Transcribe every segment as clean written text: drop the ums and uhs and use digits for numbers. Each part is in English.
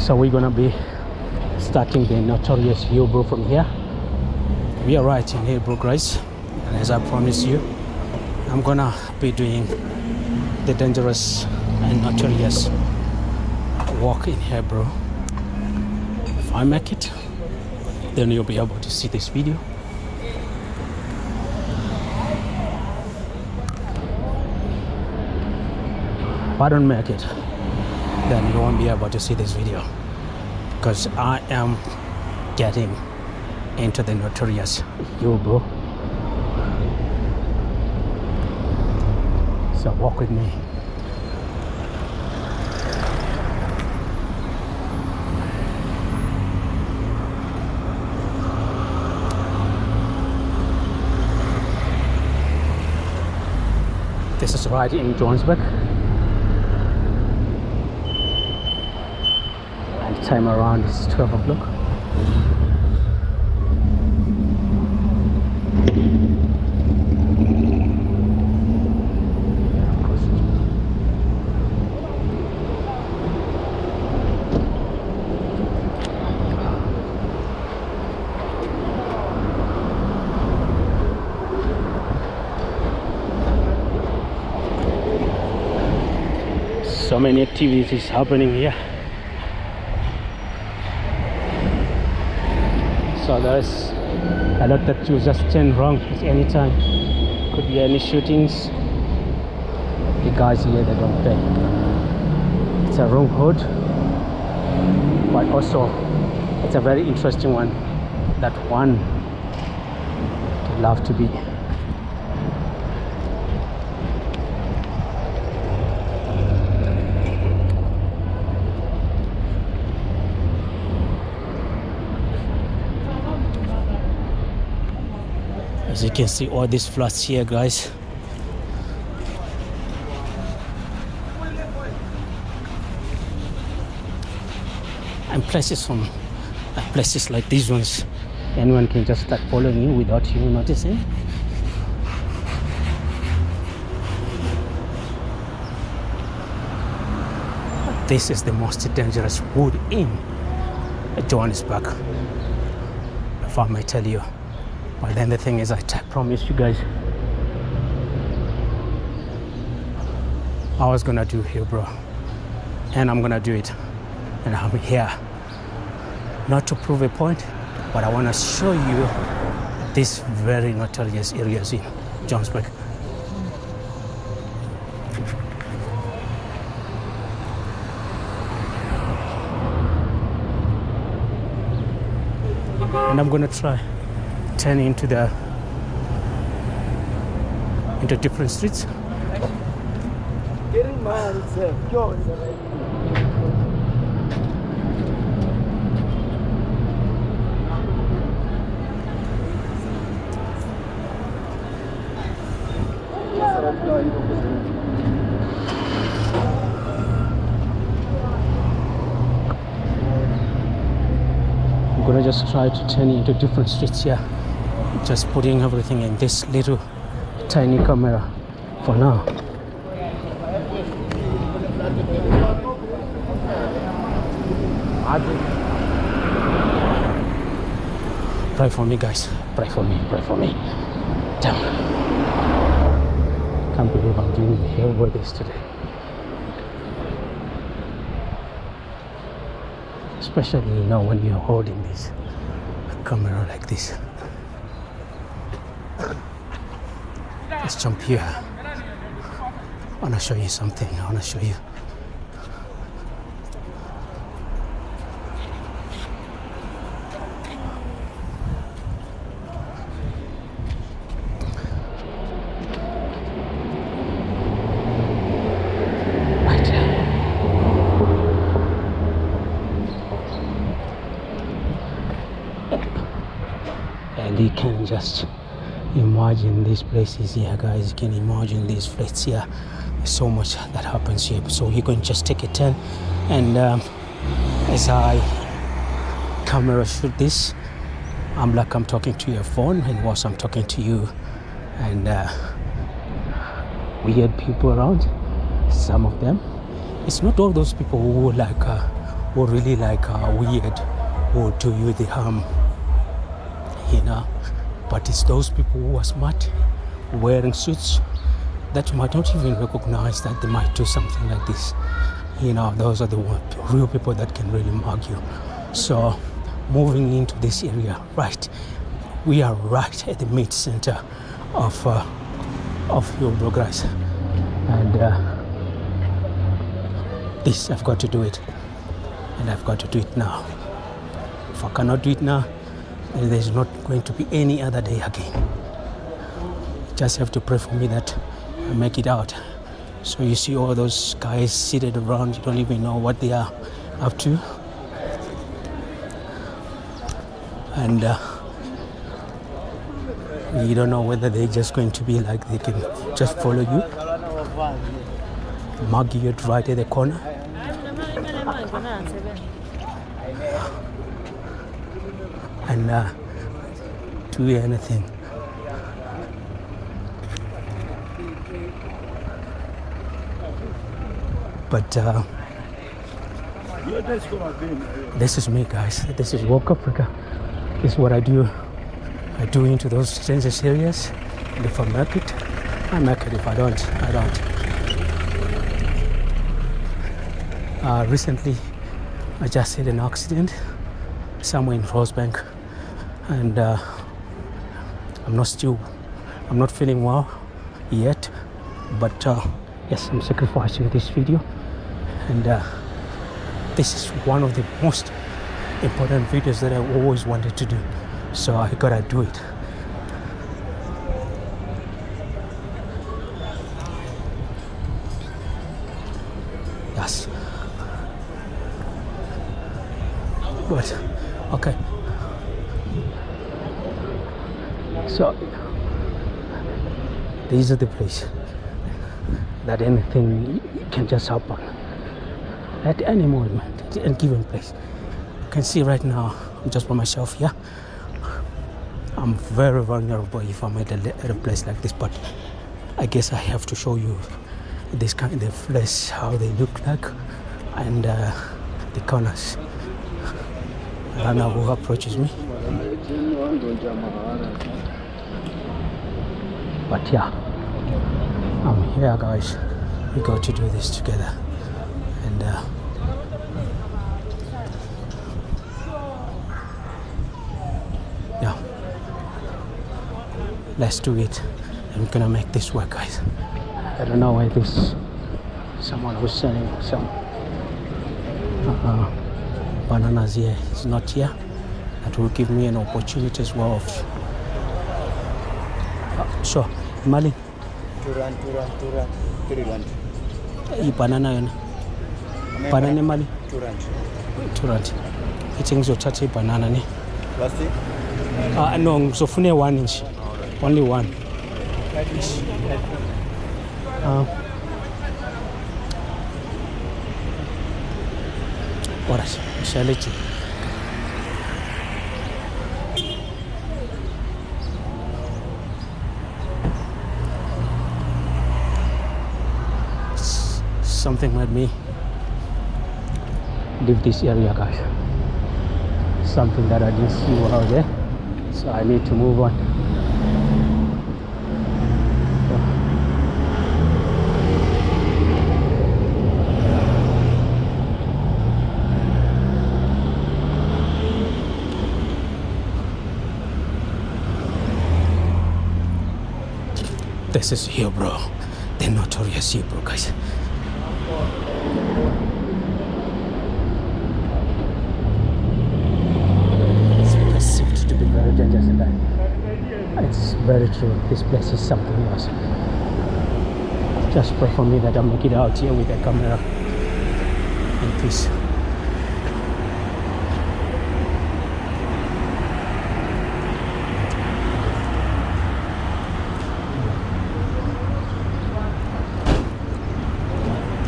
So we're gonna be starting the Notorious Hillbrow from here. We are right in Hillbrow, guys, and as I promised you, I'm gonna be doing the dangerous and notorious walk in Hillbrow. If I make it, then you'll be able to see this video. If I don't make it, then you won't be able to see this video, because I am getting into the Notorious Hillbrow. So walk with me. This is right in Johannesburg. And time around is 12 o'clock. So many activities happening here. So there's a lot that you just turn wrong at any time. Could be any shootings. The guys here, they don't pay. It's a wrong hood, but also it's a very interesting one that one would love to be. As you can see, all these flats here, guys. And places like these ones, anyone can just start following you without you noticing. This is the most dangerous wood in Johannesburg, if I may tell you. But then the thing is, I promised you guys I was gonna do Hillbrow, and I'm gonna do it. And I'm here not to prove a point, but I want to show you these very notorious areas in Johannesburg. And I'm gonna try turn into different streets. Getting mad, it's I'm gonna just try to turn into different streets here, just putting everything in this little tiny camera for now. Pray for me, guys. Pray for me. Pray for me. Damn. Can't believe I'm doing the Hillbrow this today. Especially, you know, when you're holding this camera like this. Let's jump here. I want to show you something. I want to show you. Right here. And you can just imagine these places here, guys. You can imagine these flats here. There's so much that happens here. So you can just take a turn, and as I camera shoot this, I'm talking to your phone, and whilst I'm talking to you, and weird people around. Some of them, it's not all those people who who really like weird, who do you the harm, you know. But it's those people who are smart, wearing suits, that you might not even recognize that they might do something like this. You know, those are the real people that can really mug you. So moving into this area, right, we are right at the mid center of Hillbrow, guys, and this, I've got to do it, and I've got to do it now. If I cannot do it now, then there's not going to be any other day again. You just have to pray for me that I make it out. So you see all those guys seated around, you don't even know what they are up to. And you don't know whether they're just going to be like, they can just follow you, mug you right at the corner. And do anything. But this is me, guys. This is Walk Africa. This is what I do. I do into those census areas. And if I make it, I make it. If I don't, I don't. Recently, I just had an accident somewhere in Rosebank, and I'm not feeling well yet. But yes, I'm sacrificing this video. And this is one of the most important videos that I always wanted to do, so I gotta do it. Yes. But okay. So these are the place that anything can just happen at any moment, at any given place. You can see right now, I'm just by myself here. I'm very vulnerable if I'm at a place like this, but I guess I have to show you this kind of place, how they look like, and the corners. I don't know who approaches me, but yeah, I'm here, guys. We got to do this together, and yeah, let's do it. I'm gonna make this work, guys. I don't know why someone was selling some bananas here is not here. That will give me an opportunity as well of sure, Mali. Turan, 3 rand. Banana yona. Banana mali? 2 rand. 2 rand. Ithi ngizothatha ibanana ne. Plastic? No, ngizofuna 1 inch. Only one. Alright, shall I let you? Something made me leave this area, guys. Something that I didn't see while I was there, so I need to move on. This is Hillbrow, the notorious Hillbrow, guys. It's perceived to be very dangerous, and it's very true. This place is something else. Just pray for me that I make it out here with the camera in peace.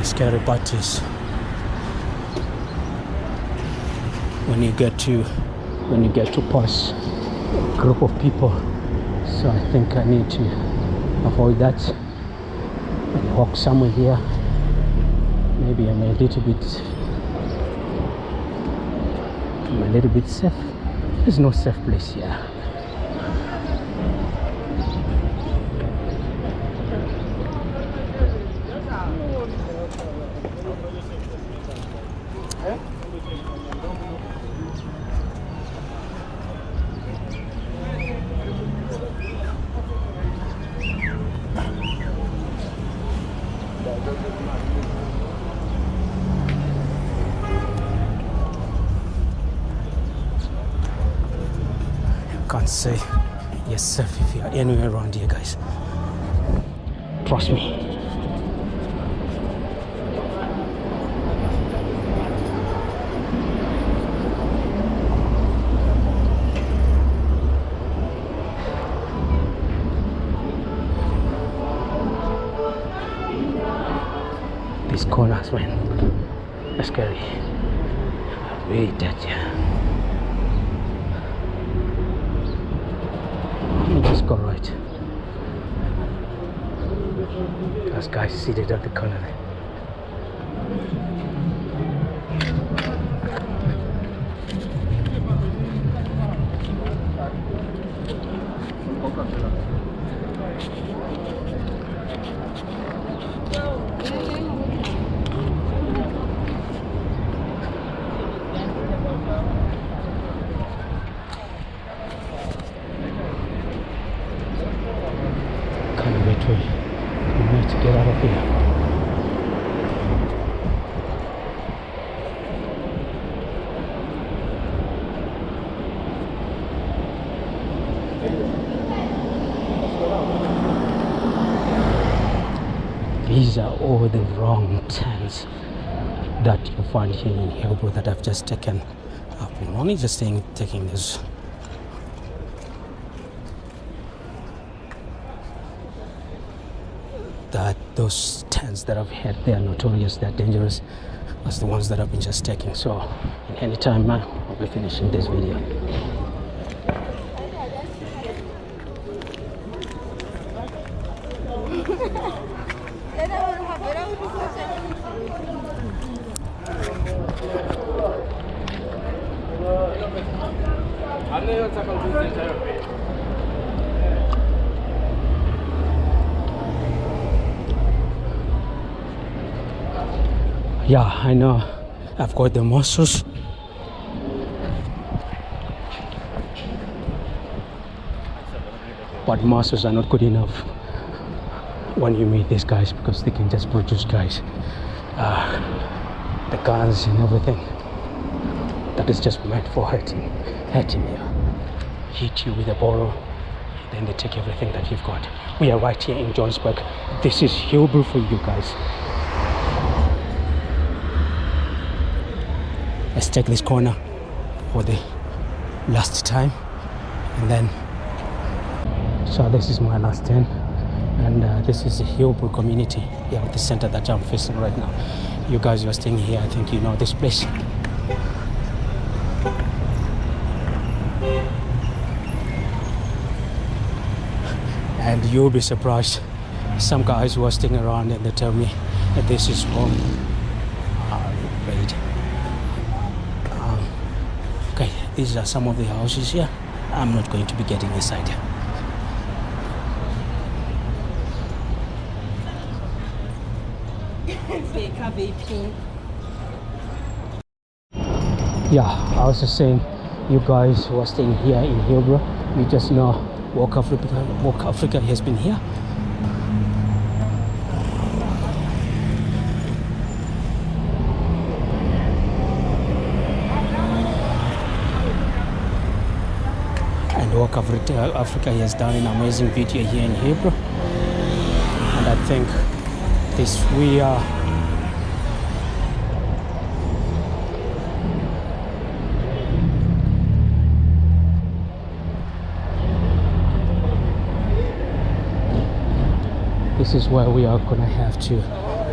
Scary part is when you get to pass a group of people, so I think I need to avoid that and walk somewhere here. Maybe I'm a little bit I'm a little bit safe. There's no safe place here. Can't say you're safe if you're anywhere around here, guys. Trust me. These corners, man, are scary. Very dirty. Let me just go right. Those guys seated at the corner there. We need to get out of here. These are all the wrong turns that you find here in Hillbrow that I've just taken. I've been only just taking this. That those turns that I've had, they are notorious, they're dangerous. That's the ones that I've been just taking. So anytime I'll be finishing this video. Yeah, I know I've got the muscles, but muscles are not good enough when you meet these guys, because they can just produce guys, the guns and everything that is just meant for hurting you, hit you with a bottle, then they take everything that you've got. We are right here in Johannesburg. This is Hillbrow for you guys. Let's take this corner for the last time, and then so this is my last turn, and this is the Hillbrow community here at the center that I'm facing right now. You guys who are staying here, I think you know this place. And you'll be surprised, some guys who are staying around and they tell me that this is home. Wait. Okay, these are some of the houses here. I'm not going to be getting inside. Yeah, I was just saying, you guys who are staying here in Hillbrow, you just know Walk Africa has been here. Walk Africa has done an amazing video here in Hillbrow, and I think we are this is where we are gonna have to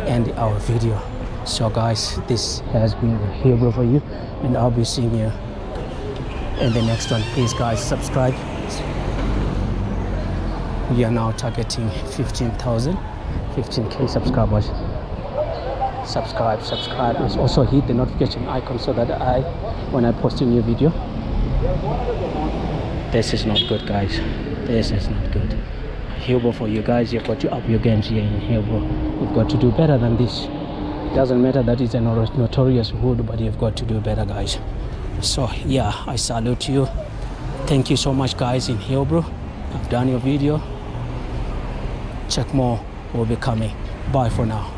end our video. So guys, this has been Hillbrow for you, and I'll be seeing you in the next one. Please guys, subscribe. We are now targeting 15K subscribers. subscribe. And also hit the notification icon so that when I post a new video. This is not good, guys. This is not good. Hillbrow, for you guys, you've got to up your games here in Hillbrow. You've got to do better than this. Doesn't matter that it's a notorious hood, but you've got to do better, guys. So yeah, I salute you. Thank you so much, guys, in Hillbrow. I've done your video. Check more will be coming. Bye for now.